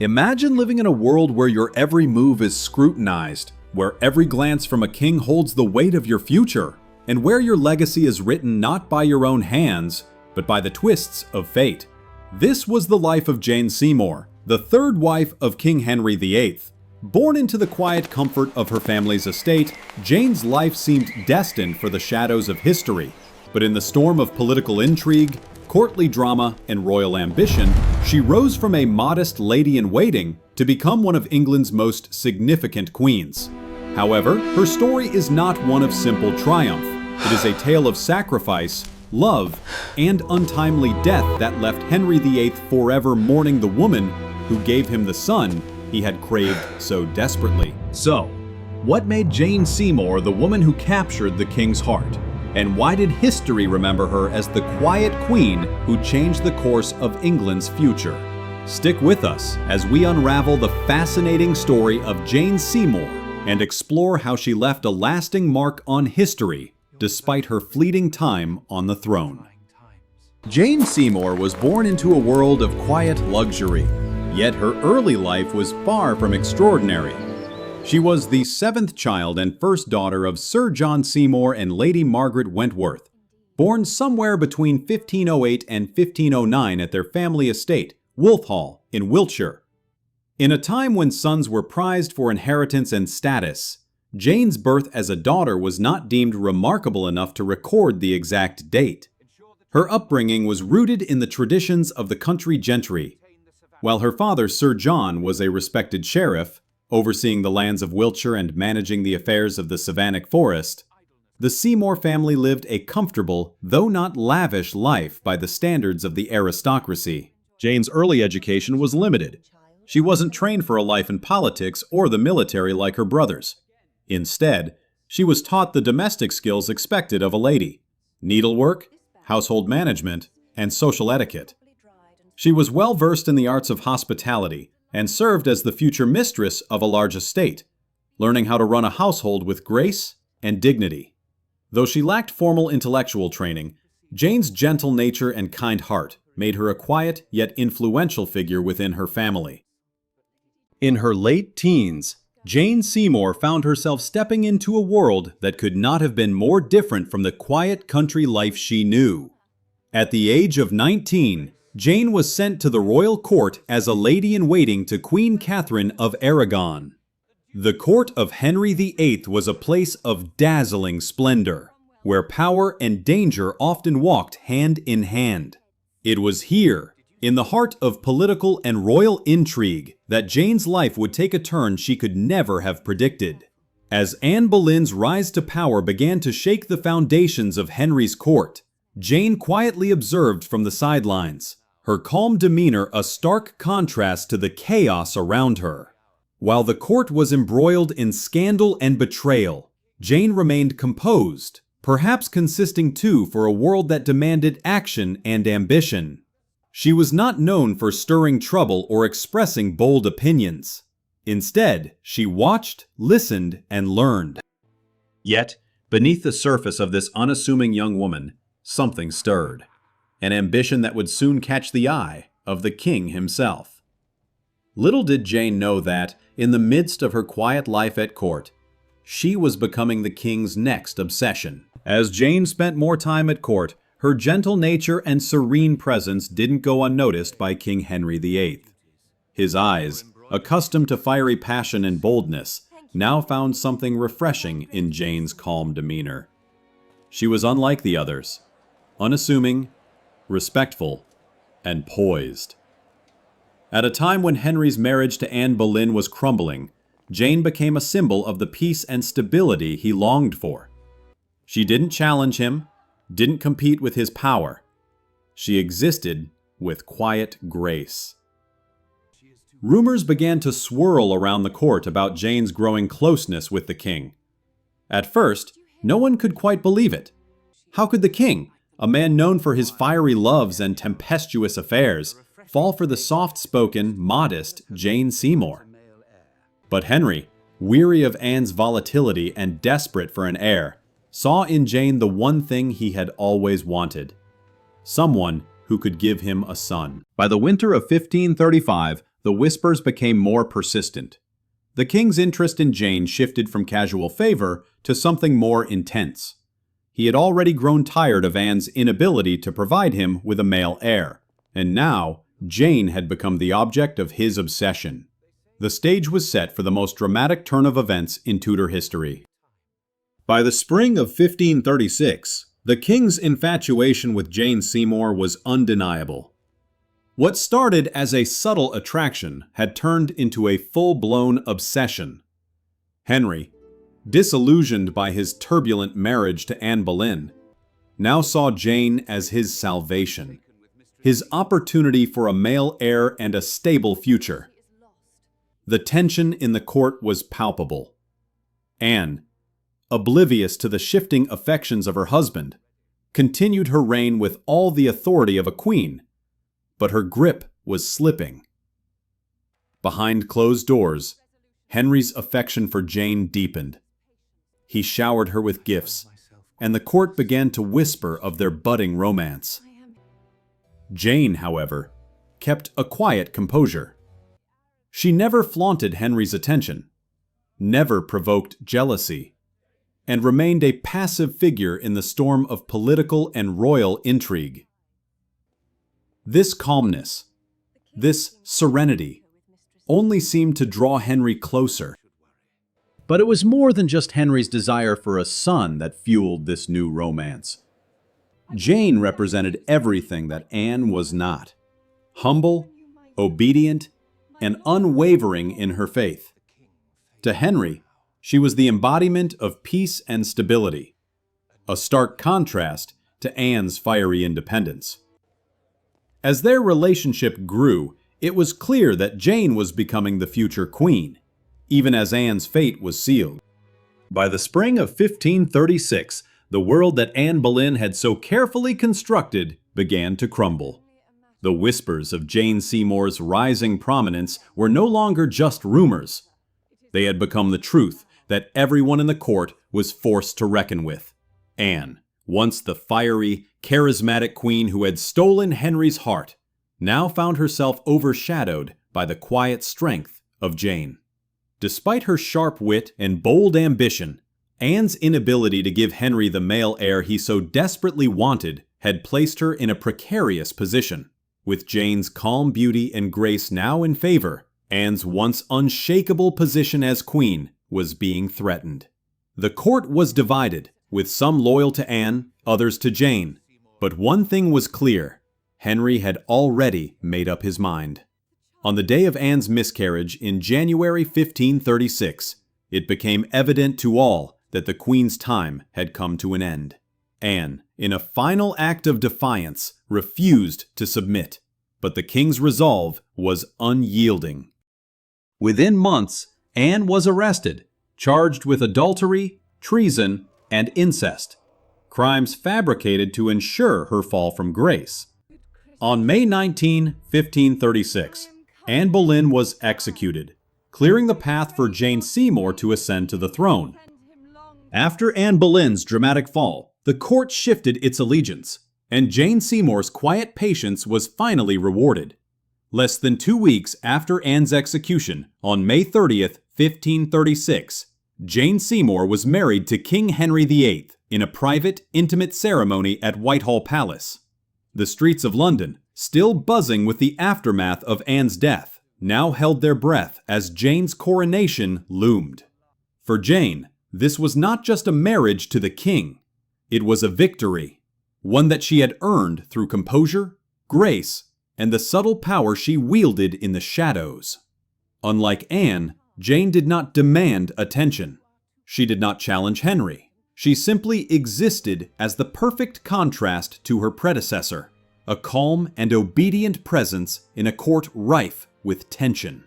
Imagine living in a world where your every move is scrutinized, where every glance from a king holds the weight of your future, and where your legacy is written not by your own hands, but by the twists of fate. This was the life of Jane Seymour, the third wife of King Henry VIII. Born into the quiet comfort of her family's estate, Jane's life seemed destined for the shadows of history. But in the storm of political intrigue, courtly drama, and royal ambition, she rose from a modest lady-in-waiting to become one of England's most significant queens. However, her story is not one of simple triumph. It is a tale of sacrifice, love, and untimely death that left Henry VIII forever mourning the woman who gave him the son he had craved so desperately. So, what made Jane Seymour the woman who captured the king's heart? And why did history remember her as the quiet queen who changed the course of England's future? Stick with us as we unravel the fascinating story of Jane Seymour and explore how she left a lasting mark on history despite her fleeting time on the throne. Jane Seymour was born into a world of quiet luxury, yet her early life was far from extraordinary. She was the seventh child and first daughter of Sir John Seymour and Lady Margaret Wentworth, born somewhere between 1508 and 1509 at their family estate, Wolfhall, in Wiltshire. In a time when sons were prized for inheritance and status, Jane's birth as a daughter was not deemed remarkable enough to record the exact date. Her upbringing was rooted in the traditions of the country gentry. While her father, Sir John, was a respected sheriff, overseeing the lands of Wiltshire and managing the affairs of the Savannah Forest, the Seymour family lived a comfortable, though not lavish, life by the standards of the aristocracy. Jane's early education was limited. She wasn't trained for a life in politics or the military like her brothers. Instead, she was taught the domestic skills expected of a lady: needlework, household management, and social etiquette. She was well versed in the arts of hospitality and served as the future mistress of a large estate, learning how to run a household with grace and dignity. Though she lacked formal intellectual training, Jane's gentle nature and kind heart made her a quiet yet influential figure within her family. In her late teens, Jane Seymour found herself stepping into a world that could not have been more different from the quiet country life she knew. At the age of 19, Jane was sent to the royal court as a lady-in-waiting to Queen Catherine of Aragon. The court of Henry VIII was a place of dazzling splendor, where power and danger often walked hand in hand. It was here, in the heart of political and royal intrigue, that Jane's life would take a turn she could never have predicted. As Anne Boleyn's rise to power began to shake the foundations of Henry's court, Jane quietly observed from the sidelines, her calm demeanor a stark contrast to the chaos around her. While the court was embroiled in scandal and betrayal, Jane remained composed, perhaps consisting too for a world that demanded action and ambition. She was not known for stirring trouble or expressing bold opinions. Instead, she watched, listened, and learned. Yet, beneath the surface of this unassuming young woman, something stirred. An ambition that would soon catch the eye of the king himself. Little did Jane know that, in the midst of her quiet life at court, she was becoming the king's next obsession. As Jane spent more time at court, her gentle nature and serene presence didn't go unnoticed by King Henry VIII. His eyes, accustomed to fiery passion and boldness, now found something refreshing in Jane's calm demeanor. She was unlike the others, unassuming, respectful, and poised. At a time when Henry's marriage to Anne Boleyn was crumbling, Jane became a symbol of the peace and stability he longed for. She didn't challenge him, didn't compete with his power. She existed with quiet grace. Rumors began to swirl around the court about Jane's growing closeness with the king. At first, no one could quite believe it. How could the king, a man known for his fiery loves and tempestuous affairs, fall for the soft-spoken, modest Jane Seymour? But Henry, weary of Anne's volatility and desperate for an heir, saw in Jane the one thing he had always wanted: someone who could give him a son. By the winter of 1535, the whispers became more persistent. The king's interest in Jane shifted from casual favor to something more intense. He had already grown tired of Anne's inability to provide him with a male heir, and now Jane had become the object of his obsession. The stage was set for the most dramatic turn of events in Tudor history. By the spring of 1536, the king's infatuation with Jane Seymour was undeniable. What started as a subtle attraction had turned into a full-blown obsession. Henry, disillusioned by his turbulent marriage to Anne Boleyn, now saw Jane as his salvation, his opportunity for a male heir and a stable future. The tension in the court was palpable. Anne, oblivious to the shifting affections of her husband, continued her reign with all the authority of a queen, but her grip was slipping. Behind closed doors, Henry's affection for Jane deepened. He showered her with gifts, and the court began to whisper of their budding romance. Jane, however, kept a quiet composure. She never flaunted Henry's attention, never provoked jealousy, and remained a passive figure in the storm of political and royal intrigue. This calmness, this serenity, only seemed to draw Henry closer. But it was more than just Henry's desire for a son that fueled this new romance. Jane represented everything that Anne was not: humble, obedient, and unwavering in her faith. To Henry, she was the embodiment of peace and stability, a stark contrast to Anne's fiery independence. As their relationship grew, it was clear that Jane was becoming the future queen, even as Anne's fate was sealed. By the spring of 1536, the world that Anne Boleyn had so carefully constructed began to crumble. The whispers of Jane Seymour's rising prominence were no longer just rumors. They had become the truth that everyone in the court was forced to reckon with. Anne, once the fiery, charismatic queen who had stolen Henry's heart, now found herself overshadowed by the quiet strength of Jane. Despite her sharp wit and bold ambition, Anne's inability to give Henry the male heir he so desperately wanted had placed her in a precarious position. With Jane's calm beauty and grace now in favor, Anne's once unshakable position as queen was being threatened. The court was divided, with some loyal to Anne, others to Jane. But one thing was clear: Henry had already made up his mind. On the day of Anne's miscarriage in January 1536, it became evident to all that the Queen's time had come to an end. Anne, in a final act of defiance, refused to submit, but the king's resolve was unyielding. Within months, Anne was arrested, charged with adultery, treason, and incest, crimes fabricated to ensure her fall from grace. On May 19, 1536, Anne Boleyn was executed, clearing the path for Jane Seymour to ascend to the throne. After Anne Boleyn's dramatic fall, the court shifted its allegiance, and Jane Seymour's quiet patience was finally rewarded. Less than 2 weeks after Anne's execution, on May 30th, 1536, Jane Seymour was married to King Henry VIII in a private, intimate ceremony at Whitehall Palace. The streets of London, still buzzing with the aftermath of Anne's death, now held their breath as Jane's coronation loomed. For Jane, this was not just a marriage to the king. It was a victory, one that she had earned through composure, grace, and the subtle power she wielded in the shadows. Unlike Anne, Jane did not demand attention. She did not challenge Henry. She simply existed as the perfect contrast to her predecessor, a calm and obedient presence in a court rife with tension.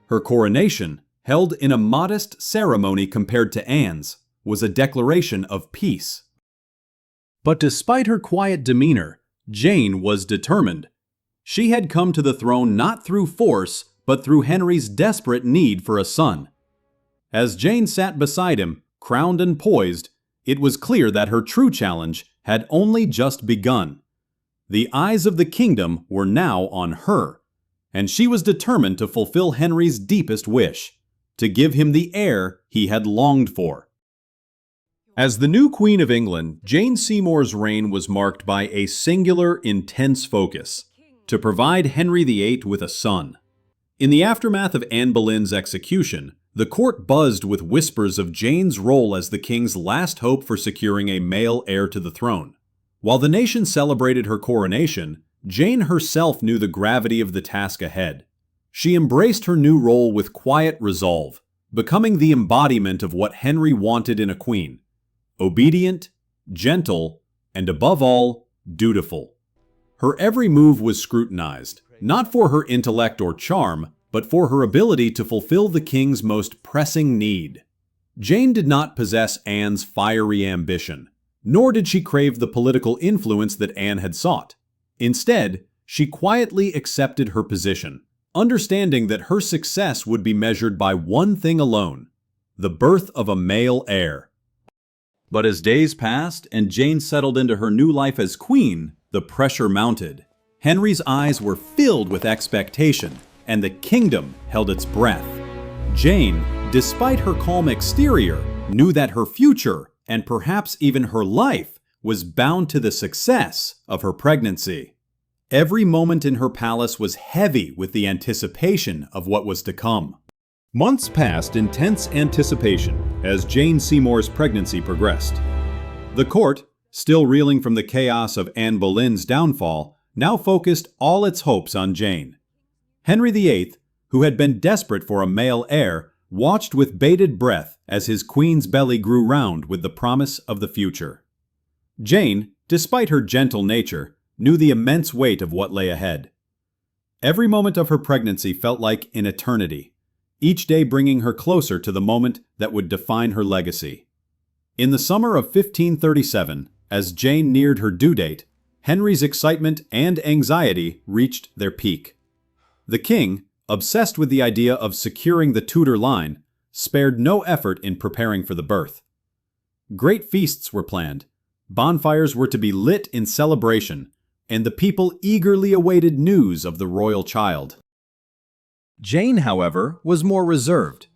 Her coronation, held in a modest ceremony compared to Anne's, was a declaration of peace. But despite her quiet demeanor, Jane was determined. She had come to the throne not through force, but through Henry's desperate need for a son. As Jane sat beside him, crowned and poised, it was clear that her true challenge had only just begun. The eyes of the kingdom were now on her, and she was determined to fulfill Henry's deepest wish, to give him the heir he had longed for. As the new Queen of England, Jane Seymour's reign was marked by a singular, intense focus: to provide Henry VIII with a son. In the aftermath of Anne Boleyn's execution, the court buzzed with whispers of Jane's role as the king's last hope for securing a male heir to the throne. While the nation celebrated her coronation, Jane herself knew the gravity of the task ahead. She embraced her new role with quiet resolve, becoming the embodiment of what Henry wanted in a queen: obedient, gentle, and above all, dutiful. Her every move was scrutinized, not for her intellect or charm, but for her ability to fulfill the king's most pressing need. Jane did not possess Anne's fiery ambition, nor did she crave the political influence that Anne had sought. Instead, she quietly accepted her position, understanding that her success would be measured by one thing alone: the birth of a male heir. But as days passed and Jane settled into her new life as queen, the pressure mounted. Henry's eyes were filled with expectation, and the kingdom held its breath. Jane, despite her calm exterior, knew that her future, and perhaps even her life, was bound to the success of her pregnancy. Every moment in her palace was heavy with the anticipation of what was to come. Months passed in tense anticipation as Jane Seymour's pregnancy progressed. The court, still reeling from the chaos of Anne Boleyn's downfall, now focused all its hopes on Jane. Henry VIII, who had been desperate for a male heir, watched with bated breath as his queen's belly grew round with the promise of the future. Jane, despite her gentle nature, knew the immense weight of what lay ahead. Every moment of her pregnancy felt like an eternity, each day bringing her closer to the moment that would define her legacy. In the summer of 1537, as Jane neared her due date, Henry's excitement and anxiety reached their peak. The king, obsessed with the idea of securing the Tudor line, spared no effort in preparing for the birth. Great feasts were planned, bonfires were to be lit in celebration, and the people eagerly awaited news of the royal child. Jane, however, was more reserved.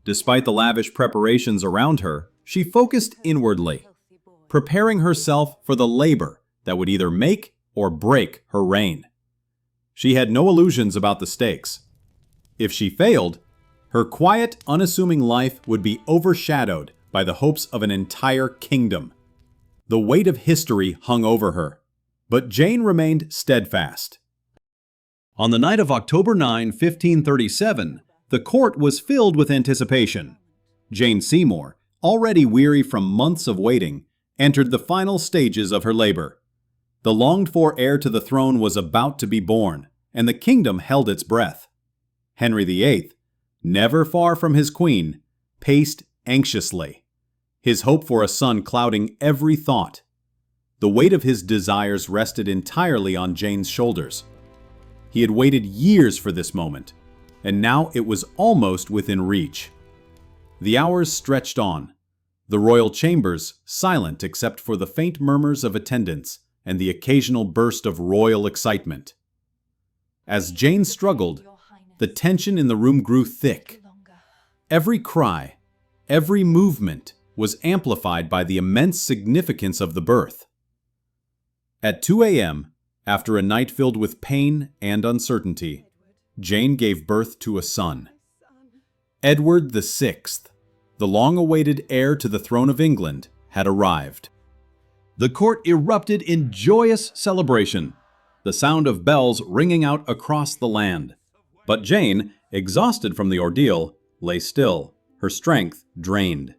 Despite the lavish preparations around her, she focused inwardly, preparing herself for the labor that would either make or break her reign. She had no illusions about the stakes. If she failed, her quiet, unassuming life would be overshadowed by the hopes of an entire kingdom. The weight of history hung over her, but Jane remained steadfast. On the night of October 9, 1537, the court was filled with anticipation. Jane Seymour, already weary from months of waiting, entered the final stages of her labor. The longed-for heir to the throne was about to be born, and the kingdom held its breath. Henry VIII, never far from his queen, paced anxiously, his hope for a son clouding every thought. The weight of his desires rested entirely on Jane's shoulders. He had waited years for this moment, and now it was almost within reach. The hours stretched on, the royal chambers silent except for the faint murmurs of attendants and the occasional burst of royal excitement. As Jane struggled, the tension in the room grew thick. Every cry, every movement was amplified by the immense significance of the birth. At 2 a.m., after a night filled with pain and uncertainty, Jane gave birth to a son. Edward VI, the long-awaited heir to the throne of England, had arrived. The court erupted in joyous celebration, the sound of bells ringing out across the land. But Jane, exhausted from the ordeal, lay still, her strength drained.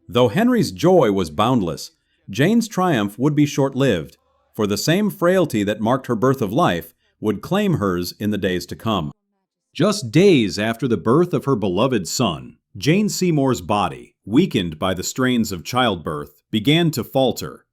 Though Henry's joy was boundless, Jane's triumph would be short-lived, for the same frailty that marked her birth of life would claim hers in the days to come. Just days after the birth of her beloved son, Jane Seymour's body, weakened by the strains of childbirth, began to falter.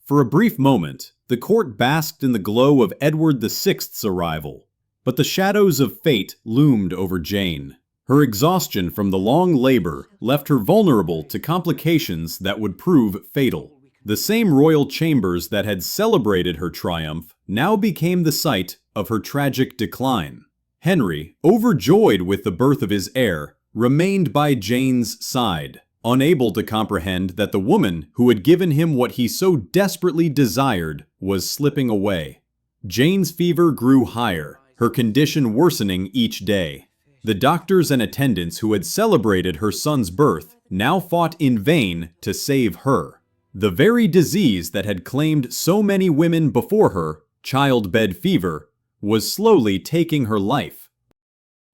For a brief moment, the court basked in the glow of Edward VI's arrival, but the shadows of fate loomed over Jane. Her exhaustion from the long labor left her vulnerable to complications that would prove fatal. The same royal chambers that had celebrated her triumph now became the site of her tragic decline. Henry, overjoyed with the birth of his heir, remained by Jane's side, unable to comprehend that the woman who had given him what he so desperately desired was slipping away. Jane's fever grew higher, her condition worsening each day. The doctors and attendants who had celebrated her son's birth now fought in vain to save her. The very disease that had claimed so many women before her, childbed fever, was slowly taking her life.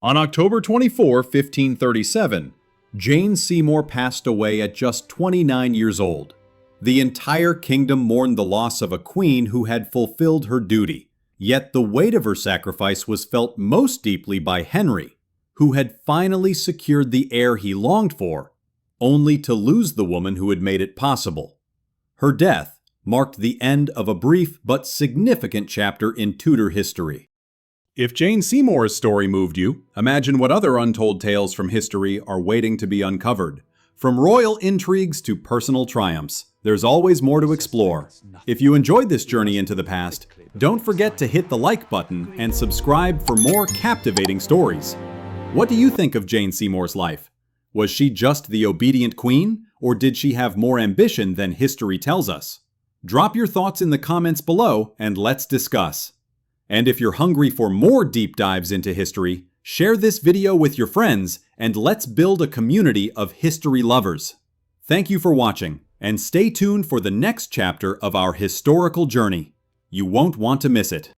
On October 24, 1537, Jane Seymour passed away at just 29 years old. The entire kingdom mourned the loss of a queen who had fulfilled her duty. Yet the weight of her sacrifice was felt most deeply by Henry, who had finally secured the heir he longed for, only to lose the woman who had made it possible. Her death marked the end of a brief but significant chapter in Tudor history. If Jane Seymour's story moved you, imagine what other untold tales from history are waiting to be uncovered. From royal intrigues to personal triumphs, there's always more to explore. If you enjoyed this journey into the past, don't forget to hit the like button and subscribe for more captivating stories. What do you think of Jane Seymour's life? Was she just the obedient queen, or did she have more ambition than history tells us? Drop your thoughts in the comments below and let's discuss. And if you're hungry for more deep dives into history, share this video with your friends and let's build a community of history lovers. Thank you for watching, and stay tuned for the next chapter of our historical journey. You won't want to miss it.